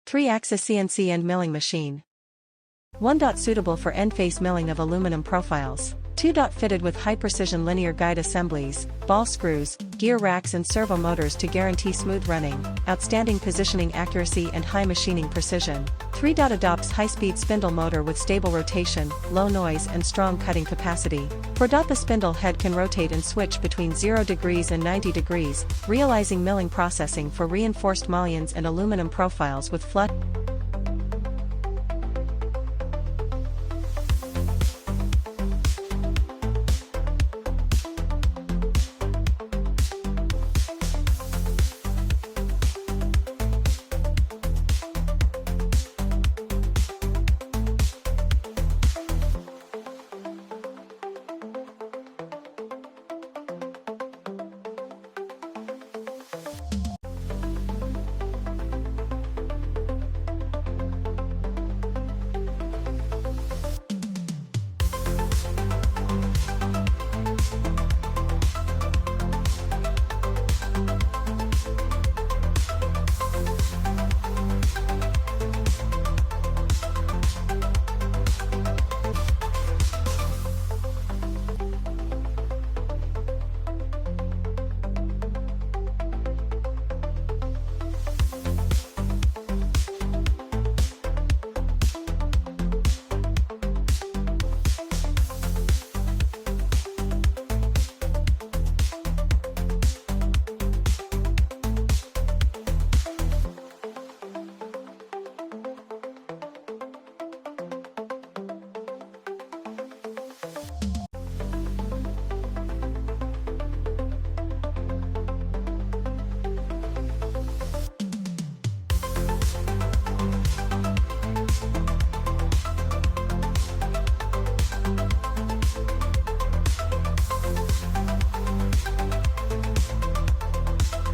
3-axis CNC end milling machine. 1. Suitable for end-face milling of aluminum profiles. 2. Fitted with high-precision linear guide assemblies, ball screws, gear racks and servo motors to guarantee smooth running, outstanding positioning accuracy and high machining precision. 3. Adopts high-speed spindle motor with stable rotation, low noise and strong cutting capacity. 4. The spindle head can rotate and switch between 0 degrees and 90 degrees, realizing milling processing for reinforced mullions and aluminum profiles with flush